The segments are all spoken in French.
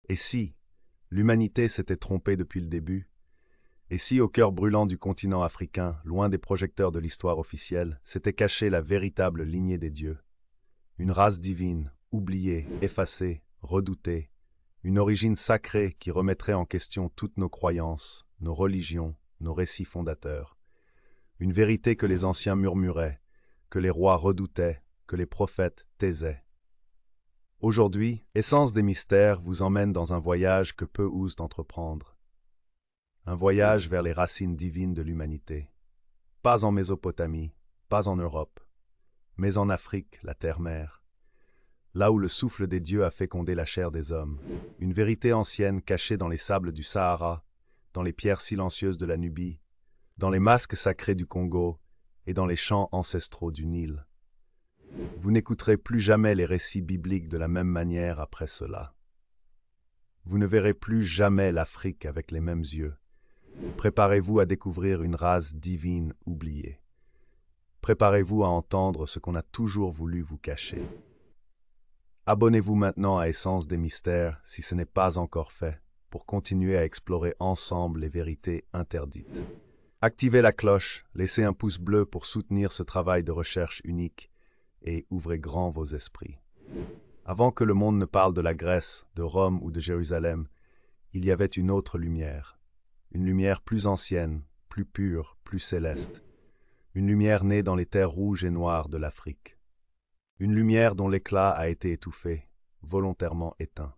Et si l'humanité s'était trompée depuis le début? Et si, au cœur brûlant du continent africain, loin des projecteurs de l'histoire officielle, s'était cachée la véritable lignée des dieux? Une race divine, oubliée, effacée, redoutée, une origine sacrée qui remettrait en question toutes nos croyances, nos religions, nos récits fondateurs. Une vérité que les anciens murmuraient, que les rois redoutaient, que les prophètes taisaient. Aujourd'hui, Essence des mystères vous emmène dans un voyage que peu osent entreprendre. Un voyage vers les racines divines de l'humanité. Pas en Mésopotamie, pas en Europe, mais en Afrique, la terre-mère. Là où le souffle des dieux a fécondé la chair des hommes. Une vérité ancienne cachée dans les sables du Sahara, dans les pierres silencieuses de la Nubie, dans les masques sacrés du Congo et dans les chants ancestraux du Nil. Vous n'écouterez plus jamais les récits bibliques de la même manière après cela. Vous ne verrez plus jamais l'Afrique avec les mêmes yeux. Préparez-vous à découvrir une race divine oubliée. Préparez-vous à entendre ce qu'on a toujours voulu vous cacher. Abonnez-vous maintenant à Essence des mystères si ce n'est pas encore fait, pour continuer à explorer ensemble les vérités interdites. Activez la cloche, laissez un pouce bleu pour soutenir ce travail de recherche unique et ouvrez grand vos esprits. Avant que le monde ne parle de la Grèce, de Rome ou de Jérusalem, il y avait une autre lumière. Une lumière plus ancienne, plus pure, plus céleste. Une lumière née dans les terres rouges et noires de l'Afrique. Une lumière dont l'éclat a été étouffé, volontairement éteint.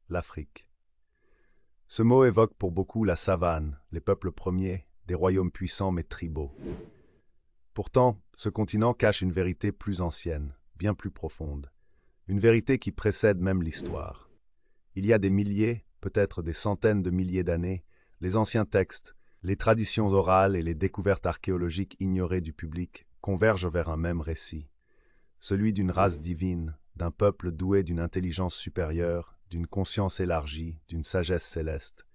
L'Afrique. Ce mot évoque pour beaucoup la savane, les peuples premiers, des royaumes puissants mais tribaux. Pourtant, ce continent cache une vérité plus ancienne, bien plus profonde. Une vérité qui précède même l'histoire. Il y a des milliers, peut-être des centaines de milliers d'années, les anciens textes, les traditions orales et les découvertes archéologiques ignorées du public convergent vers un même récit. Celui d'une race divine, d'un peuple doué d'une intelligence supérieure, d'une conscience élargie, d'une sagesse céleste.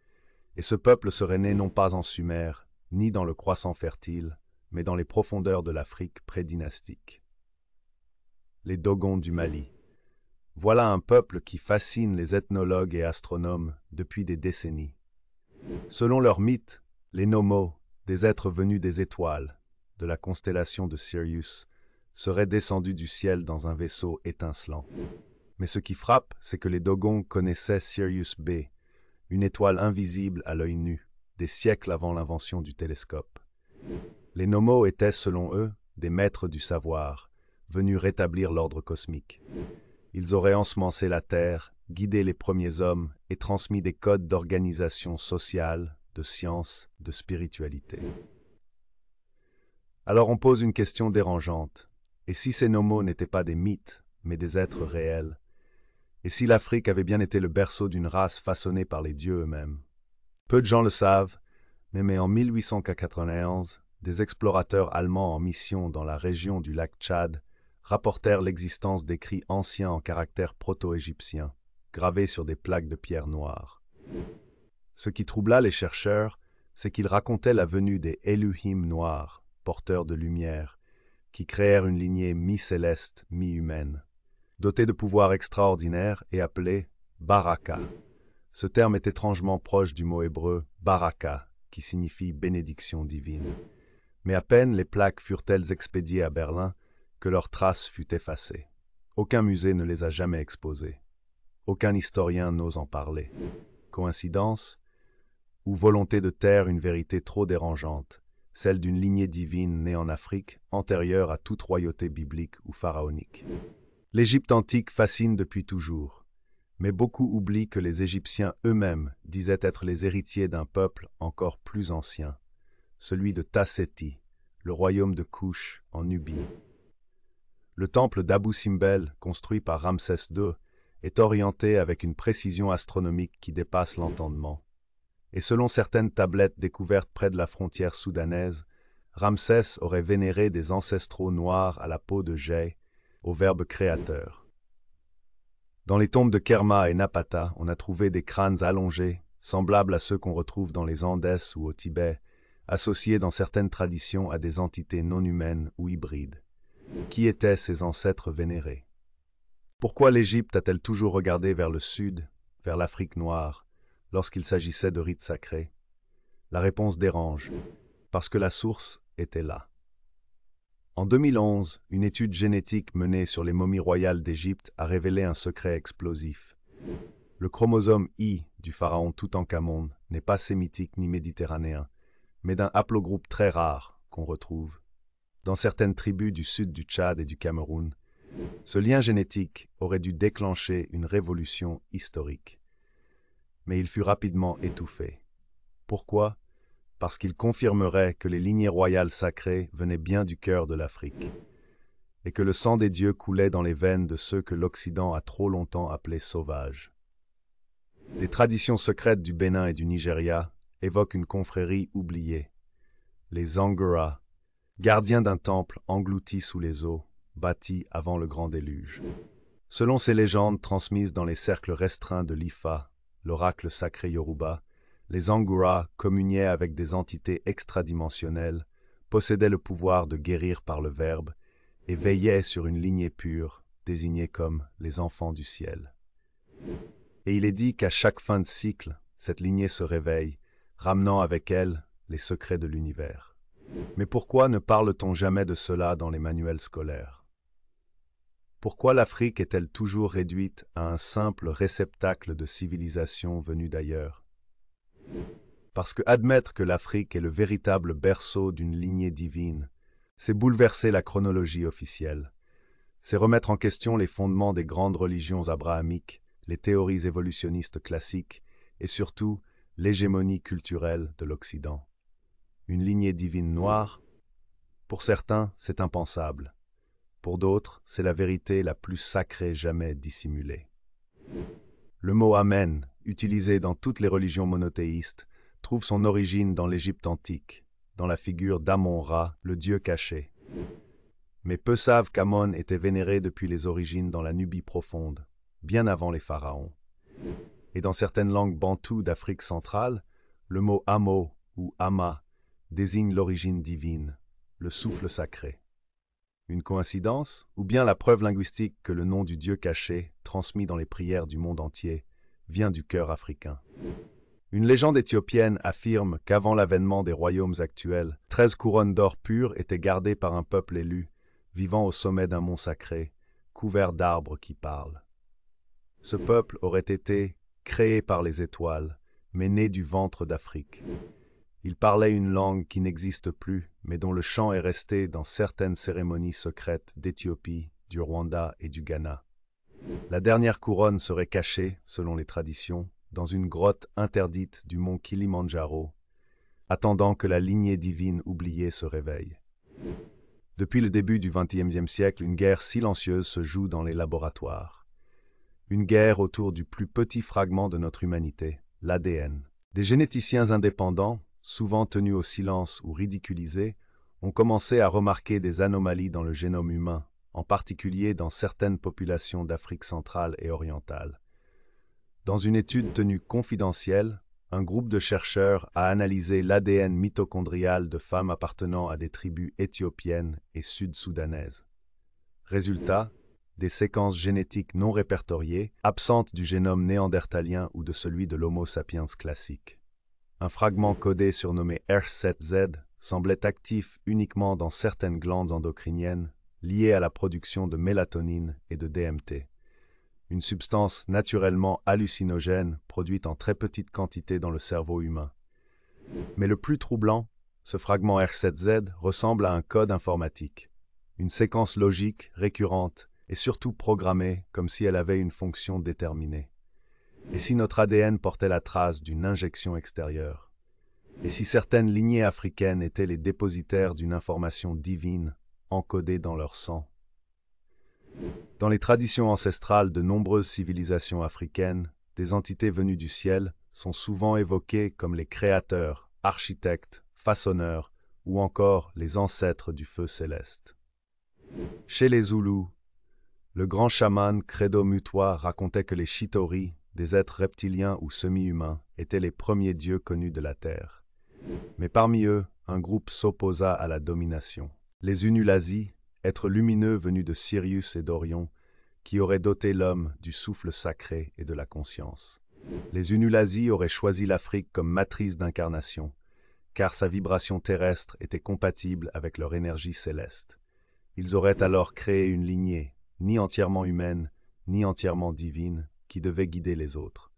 Et ce peuple serait né non pas en Sumer, ni dans le croissant fertile, mais dans les profondeurs de l'Afrique prédynastique. Les Dogons du Mali. Voilà un peuple qui fascine les ethnologues et astronomes depuis des décennies. Selon leur mythe, les Nomos, des êtres venus des étoiles, de la constellation de Sirius, seraient descendus du ciel dans un vaisseau étincelant. Mais ce qui frappe, c'est que les Dogons connaissaient Sirius B, une étoile invisible à l'œil nu, des siècles avant l'invention du télescope. Les Nomos étaient, selon eux, des maîtres du savoir, venus rétablir l'ordre cosmique. Ils auraient ensemencé la Terre, guidé les premiers hommes et transmis des codes d'organisation sociale, de science, de spiritualité. Alors on pose une question dérangeante. Et si ces nomos n'étaient pas des mythes, mais des êtres réels? Et si l'Afrique avait bien été le berceau d'une race façonnée par les dieux eux-mêmes? Peu de gens le savent, mais en 1891, des explorateurs allemands en mission dans la région du lac Tchad rapportèrent l'existence d'écrits anciens en caractères proto-égyptiens, gravés sur des plaques de pierre noire. Ce qui troubla les chercheurs, c'est qu'ils racontaient la venue des Elohim noirs, porteurs de lumière, qui créèrent une lignée mi-céleste, mi-humaine, dotée de pouvoirs extraordinaires et appelée Baraka. Ce terme est étrangement proche du mot hébreu Baraka, qui signifie bénédiction divine. Mais à peine les plaques furent-elles expédiées à Berlin que leur trace fut effacée. Aucun musée ne les a jamais exposées. Aucun historien n'ose en parler. Coïncidence? Ou volonté de taire une vérité trop dérangeante, celle d'une lignée divine née en Afrique, antérieure à toute royauté biblique ou pharaonique? L'Égypte antique fascine depuis toujours, mais beaucoup oublient que les Égyptiens eux-mêmes disaient être les héritiers d'un peuple encore plus ancien, celui de Tasseti, le royaume de Couche en Nubie. Le temple d'Abou Simbel, construit par Ramsès II, est orienté avec une précision astronomique qui dépasse l'entendement. Et selon certaines tablettes découvertes près de la frontière soudanaise, Ramsès aurait vénéré des ancestraux noirs à la peau de jais, au verbe créateur. Dans les tombes de Kerma et Napata, on a trouvé des crânes allongés, semblables à ceux qu'on retrouve dans les Andes ou au Tibet, associés dans certaines traditions à des entités non humaines ou hybrides. Qui étaient ces ancêtres vénérés? Pourquoi l'Égypte a-t-elle toujours regardé vers le sud, vers l'Afrique noire, lorsqu'il s'agissait de rites sacrés? La réponse dérange, parce que la source était là. En 2011, une étude génétique menée sur les momies royales d'Égypte a révélé un secret explosif. Le chromosome I du pharaon Toutankhamon n'est pas sémitique ni méditerranéen, mais d'un haplogroupe très rare qu'on retrouve dans certaines tribus du sud du Tchad et du Cameroun. Ce lien génétique aurait dû déclencher une révolution historique. Mais il fut rapidement étouffé. Pourquoi? Parce qu'il confirmerait que les lignées royales sacrées venaient bien du cœur de l'Afrique, et que le sang des dieux coulait dans les veines de ceux que l'Occident a trop longtemps appelés sauvages. Des traditions secrètes du Bénin et du Nigeria évoquent une confrérie oubliée, les Angora, gardiens d'un temple englouti sous les eaux, bâti avant le grand déluge. Selon ces légendes transmises dans les cercles restreints de l'Ifa, l'oracle sacré Yoruba, les Angora communiaient avec des entités extradimensionnelles, possédaient le pouvoir de guérir par le verbe et veillaient sur une lignée pure, désignée comme les enfants du ciel. Et il est dit qu'à chaque fin de cycle, cette lignée se réveille, ramenant avec elle les secrets de l'univers. Mais pourquoi ne parle-t-on jamais de cela dans les manuels scolaires? Pourquoi l'Afrique est-elle toujours réduite à un simple réceptacle de civilisation venue d'ailleurs? Parce que admettre que l'Afrique est le véritable berceau d'une lignée divine, c'est bouleverser la chronologie officielle. C'est remettre en question les fondements des grandes religions abrahamiques, les théories évolutionnistes classiques et surtout l'hégémonie culturelle de l'Occident. Une lignée divine noire? Pour certains, c'est impensable. Pour d'autres, c'est la vérité la plus sacrée jamais dissimulée. Le mot Amen, utilisé dans toutes les religions monothéistes, trouve son origine dans l'Égypte antique, dans la figure d'Amon-Ra, le dieu caché. Mais peu savent qu'Amon était vénéré depuis les origines dans la Nubie profonde, bien avant les pharaons. Et dans certaines langues bantoues d'Afrique centrale, le mot Amo ou Ama désigne l'origine divine, le souffle sacré. Une coïncidence, ou bien la preuve linguistique que le nom du Dieu caché, transmis dans les prières du monde entier, vient du cœur africain. Une légende éthiopienne affirme qu'avant l'avènement des royaumes actuels, 13 couronnes d'or pur étaient gardées par un peuple élu, vivant au sommet d'un mont sacré, couvert d'arbres qui parlent. Ce peuple aurait été créé par les étoiles, mais né du ventre d'Afrique. Il parlait une langue qui n'existe plus, mais dont le chant est resté dans certaines cérémonies secrètes d'Éthiopie, du Rwanda et du Ghana. La dernière couronne serait cachée, selon les traditions, dans une grotte interdite du mont Kilimandjaro, attendant que la lignée divine oubliée se réveille. Depuis le début du XXe siècle, une guerre silencieuse se joue dans les laboratoires. Une guerre autour du plus petit fragment de notre humanité, l'ADN. Des généticiens indépendants, souvent tenus au silence ou ridiculisés, ont commencé à remarquer des anomalies dans le génome humain, en particulier dans certaines populations d'Afrique centrale et orientale. Dans une étude tenue confidentielle, un groupe de chercheurs a analysé l'ADN mitochondrial de femmes appartenant à des tribus éthiopiennes et sud-soudanaises. Résultat, des séquences génétiques non répertoriées, absentes du génome néandertalien ou de celui de l'Homo sapiens classique. Un fragment codé surnommé R7Z semblait actif uniquement dans certaines glandes endocriniennes liées à la production de mélatonine et de DMT. Une substance naturellement hallucinogène produite en très petite quantité dans le cerveau humain. Mais le plus troublant, ce fragment R7Z ressemble à un code informatique, une séquence logique, récurrente et surtout programmée comme si elle avait une fonction déterminée. Et si notre ADN portait la trace d'une injection extérieure? Et si certaines lignées africaines étaient les dépositaires d'une information divine encodée dans leur sang? Dans les traditions ancestrales de nombreuses civilisations africaines, des entités venues du ciel sont souvent évoquées comme les créateurs, architectes, façonneurs ou encore les ancêtres du feu céleste. Chez les Zoulous, le grand chaman Credo Mutwa racontait que les Chitori, des êtres reptiliens ou semi-humains, étaient les premiers dieux connus de la Terre. Mais parmi eux, un groupe s'opposa à la domination. Les Unulasi, êtres lumineux venus de Sirius et d'Orion, qui auraient doté l'homme du souffle sacré et de la conscience. Les Unulasi auraient choisi l'Afrique comme matrice d'incarnation, car sa vibration terrestre était compatible avec leur énergie céleste. Ils auraient alors créé une lignée, ni entièrement humaine, ni entièrement divine, qui devait guider les autres.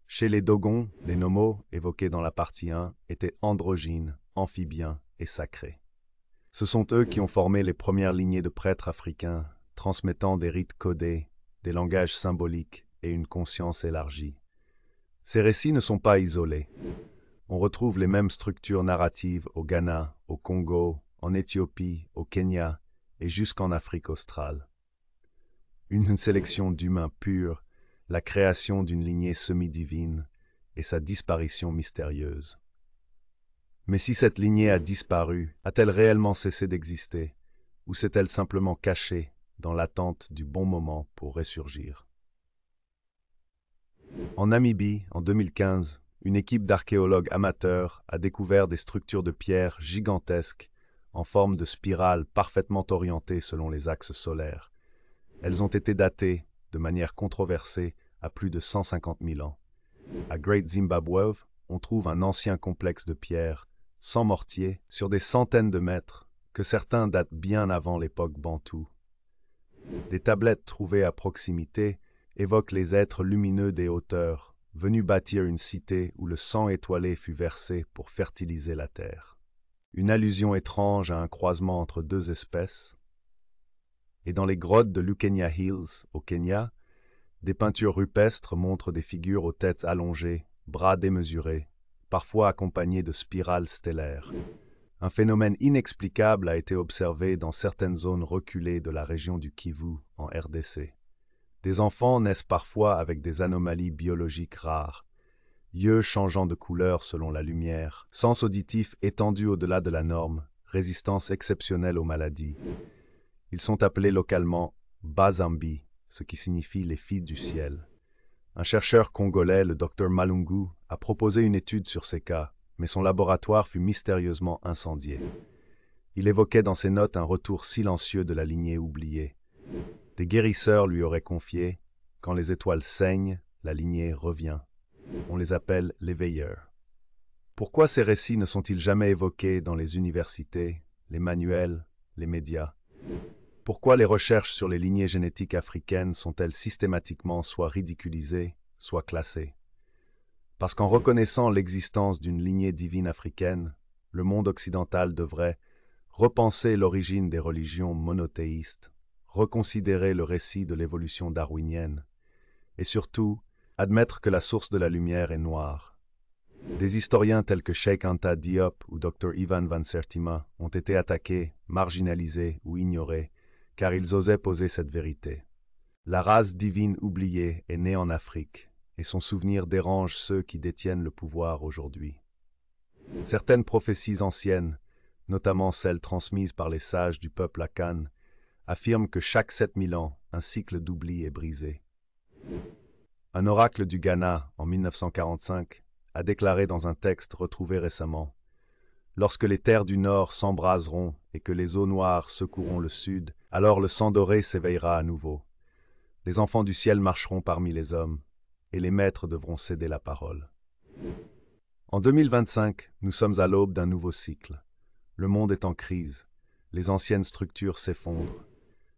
Chez les Dogons, les Nomos, évoqués dans la partie 1, étaient androgynes, amphibiens et sacrés. Ce sont eux qui ont formé les premières lignées de prêtres africains, transmettant des rites codés, des langages symboliques et une conscience élargie. Ces récits ne sont pas isolés. On retrouve les mêmes structures narratives au Ghana, au Congo, en Éthiopie, au Kenya et jusqu'en Afrique australe. Une sélection d'humains purs, la création d'une lignée semi-divine et sa disparition mystérieuse. Mais si cette lignée a disparu, a-t-elle réellement cessé d'exister, ou s'est-elle simplement cachée dans l'attente du bon moment pour ressurgir? En Namibie, en 2015, une équipe d'archéologues amateurs a découvert des structures de pierre gigantesques en forme de spirale parfaitement orientées selon les axes solaires. Elles ont été datées, de manière controversée, à plus de 150 000 ans. À Great Zimbabwe, on trouve un ancien complexe de pierres, sans mortier, sur des centaines de mètres, que certains datent bien avant l'époque bantoue. Des tablettes trouvées à proximité évoquent les êtres lumineux des hauteurs, venus bâtir une cité où le sang étoilé fut versé pour fertiliser la terre. Une allusion étrange à un croisement entre deux espèces. Et dans les grottes de Lukenya Hills, au Kenya, des peintures rupestres montrent des figures aux têtes allongées, bras démesurés, parfois accompagnés de spirales stellaires. Un phénomène inexplicable a été observé dans certaines zones reculées de la région du Kivu, en RDC. Des enfants naissent parfois avec des anomalies biologiques rares, yeux changeant de couleur selon la lumière, sens auditif étendu au-delà de la norme, résistance exceptionnelle aux maladies. Ils sont appelés localement Bazambi, ce qui signifie les filles du ciel. Un chercheur congolais, le Dr Malungu, a proposé une étude sur ces cas, mais son laboratoire fut mystérieusement incendié. Il évoquait dans ses notes un retour silencieux de la lignée oubliée. Des guérisseurs lui auraient confié « Quand les étoiles saignent, la lignée revient ». On les appelle les veilleurs. Pourquoi ces récits ne sont-ils jamais évoqués dans les universités, les manuels, les médias? Pourquoi les recherches sur les lignées génétiques africaines sont-elles systématiquement soit ridiculisées, soit classées? Parce qu'en reconnaissant l'existence d'une lignée divine africaine, le monde occidental devrait repenser l'origine des religions monothéistes, reconsidérer le récit de l'évolution darwinienne, et surtout, admettre que la source de la lumière est noire. Des historiens tels que Cheikh Anta Diop ou Dr Ivan van Sertima ont été attaqués, marginalisés ou ignorés, car ils osaient poser cette vérité. La race divine oubliée est née en Afrique, et son souvenir dérange ceux qui détiennent le pouvoir aujourd'hui. Certaines prophéties anciennes, notamment celles transmises par les sages du peuple Akan, affirment que chaque 7000 ans, un cycle d'oubli est brisé. Un oracle du Ghana, en 1945, a déclaré dans un texte retrouvé récemment « Lorsque les terres du Nord s'embraseront et que les eaux noires secoueront le Sud, alors le sang doré s'éveillera à nouveau. Les enfants du ciel marcheront parmi les hommes, et les maîtres devront céder la parole. » En 2025, nous sommes à l'aube d'un nouveau cycle. Le monde est en crise, les anciennes structures s'effondrent.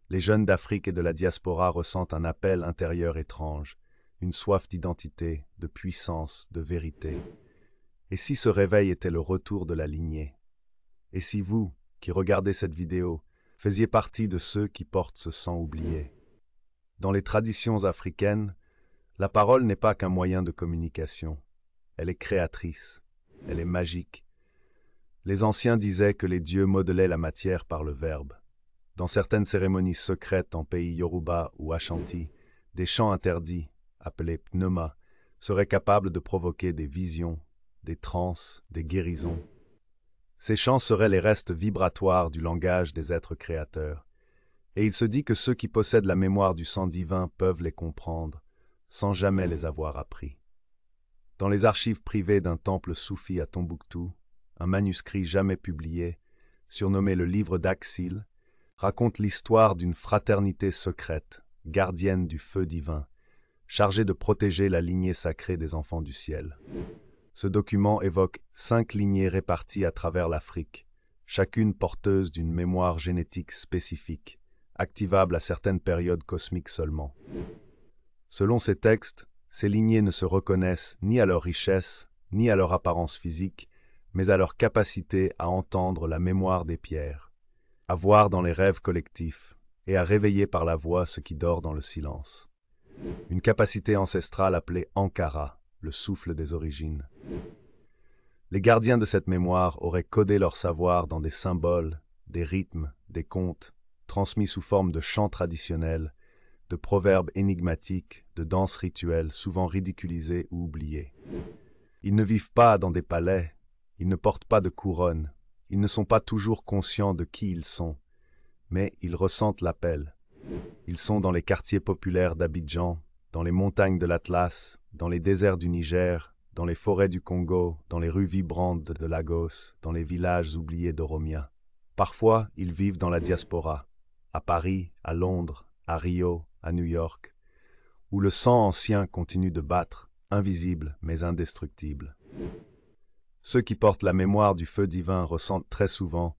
Les jeunes d'Afrique et de la diaspora ressentent un appel intérieur étrange, une soif d'identité, de puissance, de vérité. Et si ce réveil était le retour de la lignée? Et si vous, qui regardez cette vidéo, faisiez partie de ceux qui portent ce sang oublié? Dans les traditions africaines, la parole n'est pas qu'un moyen de communication. Elle est créatrice, elle est magique. Les anciens disaient que les dieux modelaient la matière par le verbe. Dans certaines cérémonies secrètes en pays Yoruba ou Ashanti, des chants interdits, appelés pneuma, seraient capables de provoquer des visions, des transes, des guérisons. Ces chants seraient les restes vibratoires du langage des êtres créateurs. Et il se dit que ceux qui possèdent la mémoire du sang divin peuvent les comprendre, sans jamais les avoir appris. Dans les archives privées d'un temple soufi à Tombouctou, un manuscrit jamais publié, surnommé le livre d'Axil, raconte l'histoire d'une fraternité secrète, gardienne du feu divin. chargé de protéger la lignée sacrée des enfants du ciel. Ce document évoque 5 lignées réparties à travers l'Afrique, chacune porteuse d'une mémoire génétique spécifique, activable à certaines périodes cosmiques seulement. Selon ces textes, ces lignées ne se reconnaissent ni à leur richesse, ni à leur apparence physique, mais à leur capacité à entendre la mémoire des pierres, à voir dans les rêves collectifs et à réveiller par la voix ce qui dort dans le silence. Une capacité ancestrale appelée Ankara, le souffle des origines. Les gardiens de cette mémoire auraient codé leur savoir dans des symboles, des rythmes, des contes, transmis sous forme de chants traditionnels, de proverbes énigmatiques, de danses rituelles souvent ridiculisées ou oubliées. Ils ne vivent pas dans des palais, ils ne portent pas de couronne, ils ne sont pas toujours conscients de qui ils sont, mais ils ressentent l'appel. Ils sont dans les quartiers populaires d'Abidjan, dans les montagnes de l'Atlas, dans les déserts du Niger, dans les forêts du Congo, dans les rues vibrantes de Lagos, dans les villages oubliés d'Oromia. Parfois, ils vivent dans la diaspora, à Paris, à Londres, à Rio, à New York, où le sang ancien continue de battre, invisible mais indestructible. Ceux qui portent la mémoire du feu divin ressentent très souvent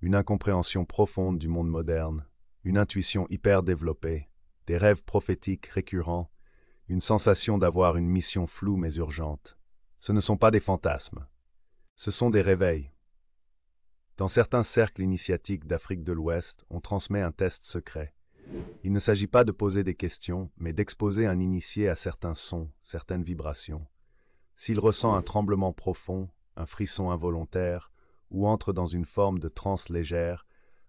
une incompréhension profonde du monde moderne, une intuition hyper développée, des rêves prophétiques récurrents, une sensation d'avoir une mission floue mais urgente. Ce ne sont pas des fantasmes, ce sont des réveils. Dans certains cercles initiatiques d'Afrique de l'Ouest, on transmet un test secret. Il ne s'agit pas de poser des questions, mais d'exposer un initié à certains sons, certaines vibrations. S'il ressent un tremblement profond, un frisson involontaire, ou entre dans une forme de transe légère,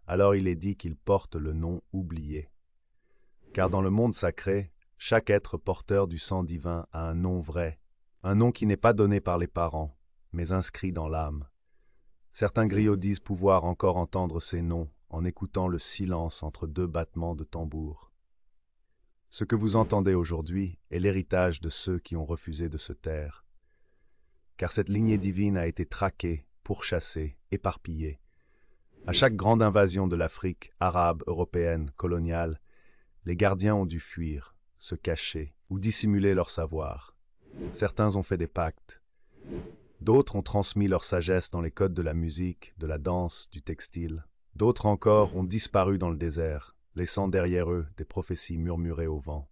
alors il est dit qu'il porte le nom oublié. Car dans le monde sacré, chaque être porteur du sang divin a un nom vrai, un nom qui n'est pas donné par les parents, mais inscrit dans l'âme. Certains griots disent pouvoir encore entendre ces noms en écoutant le silence entre 2 battements de tambour. Ce que vous entendez aujourd'hui est l'héritage de ceux qui ont refusé de se taire. Car cette lignée divine a été traquée, pourchassée, éparpillée. À chaque grande invasion de l'Afrique, arabe, européenne, coloniale, les gardiens ont dû fuir, se cacher ou dissimuler leur savoir. Certains ont fait des pactes. D'autres ont transmis leur sagesse dans les codes de la musique, de la danse, du textile. D'autres encore ont disparu dans le désert, laissant derrière eux des prophéties murmurées au vent.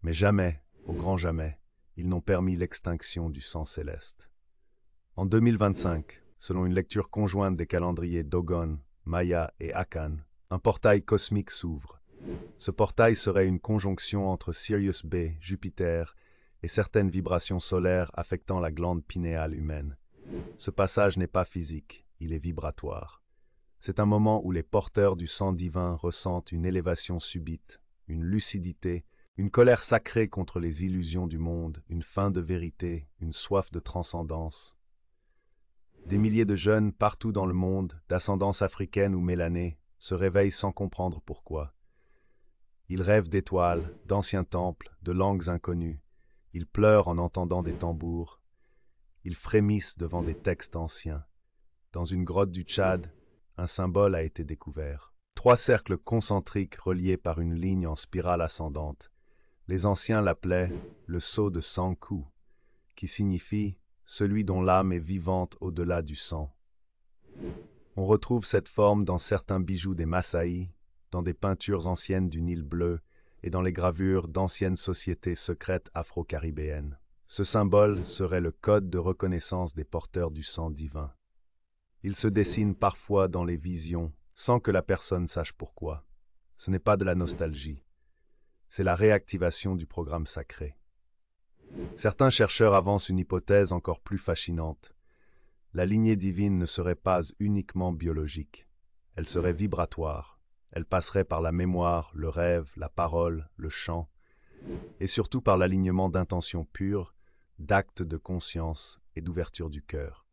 Mais jamais, au grand jamais, ils n'ont permis l'extinction du sang céleste. En 2025, selon une lecture conjointe des calendriers Dogon, Maya et Akan, un portail cosmique s'ouvre. Ce portail serait une conjonction entre Sirius B, Jupiter, et certaines vibrations solaires affectant la glande pinéale humaine. Ce passage n'est pas physique, il est vibratoire. C'est un moment où les porteurs du sang divin ressentent une élévation subite, une lucidité, une colère sacrée contre les illusions du monde, une faim de vérité, une soif de transcendance. Des milliers de jeunes partout dans le monde, d'ascendance africaine ou mélanée, se réveillent sans comprendre pourquoi. Ils rêvent d'étoiles, d'anciens temples, de langues inconnues. Ils pleurent en entendant des tambours. Ils frémissent devant des textes anciens. Dans une grotte du Tchad, un symbole a été découvert. 3 cercles concentriques reliés par une ligne en spirale ascendante. Les anciens l'appelaient le sceau de Sanku, qui signifie celui dont l'âme est vivante au-delà du sang. On retrouve cette forme dans certains bijoux des Massaï, dans des peintures anciennes du Nil bleu et dans les gravures d'anciennes sociétés secrètes afro-caribéennes. Ce symbole serait le code de reconnaissance des porteurs du sang divin. Il se dessine parfois dans les visions, sans que la personne sache pourquoi. Ce n'est pas de la nostalgie. C'est la réactivation du programme sacré. Certains chercheurs avancent une hypothèse encore plus fascinante. La lignée divine ne serait pas uniquement biologique. Elle serait vibratoire. Elle passerait par la mémoire, le rêve, la parole, le chant, et surtout par l'alignement d'intentions pures, d'actes de conscience et d'ouverture du cœur.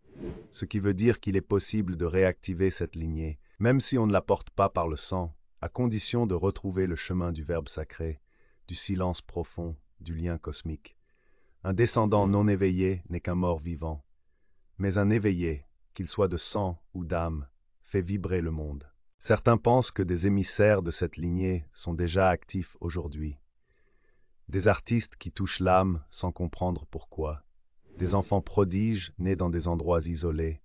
Ce qui veut dire qu'il est possible de réactiver cette lignée, même si on ne la porte pas par le sang, à condition de retrouver le chemin du Verbe sacré, du silence profond, du lien cosmique. Un descendant non éveillé n'est qu'un mort vivant, mais un éveillé, qu'il soit de sang ou d'âme, fait vibrer le monde. Certains pensent que des émissaires de cette lignée sont déjà actifs aujourd'hui. Des artistes qui touchent l'âme sans comprendre pourquoi. Des enfants prodiges nés dans des endroits isolés.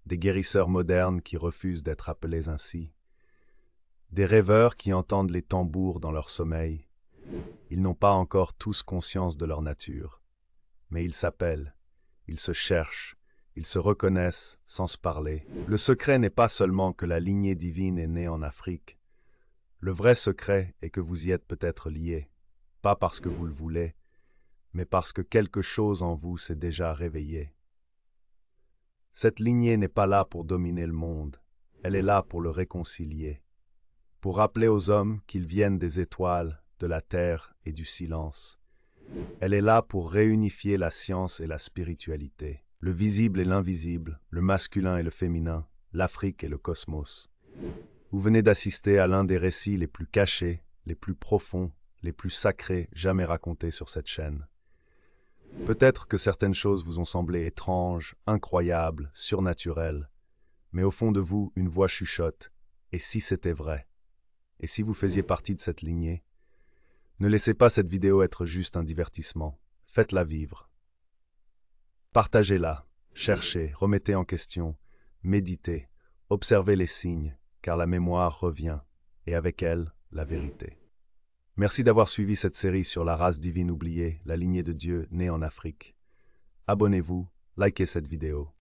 Des guérisseurs modernes qui refusent d'être appelés ainsi. Des rêveurs qui entendent les tambours dans leur sommeil. Ils n'ont pas encore tous conscience de leur nature. Mais ils s'appellent, ils se cherchent, ils se reconnaissent sans se parler. Le secret n'est pas seulement que la lignée divine est née en Afrique. Le vrai secret est que vous y êtes peut-être liés, pas parce que vous le voulez, mais parce que quelque chose en vous s'est déjà réveillé. Cette lignée n'est pas là pour dominer le monde, elle est là pour le réconcilier, pour rappeler aux hommes qu'ils viennent des étoiles, de la terre et du silence. Elle est là pour réunifier la science et la spiritualité, le visible et l'invisible, le masculin et le féminin, l'Afrique et le cosmos. Vous venez d'assister à l'un des récits les plus cachés, les plus profonds, les plus sacrés jamais racontés sur cette chaîne. Peut-être que certaines choses vous ont semblé étranges, incroyables, surnaturelles, mais au fond de vous, une voix chuchote. Et si c'était vrai? Et si vous faisiez partie de cette lignée? Ne laissez pas cette vidéo être juste un divertissement. Faites-la vivre. Partagez-la, cherchez, remettez en question, méditez, observez les signes, car la mémoire revient, et avec elle, la vérité. Merci d'avoir suivi cette série sur la race divine oubliée, la lignée de Dieu née en Afrique. Abonnez-vous, likez cette vidéo.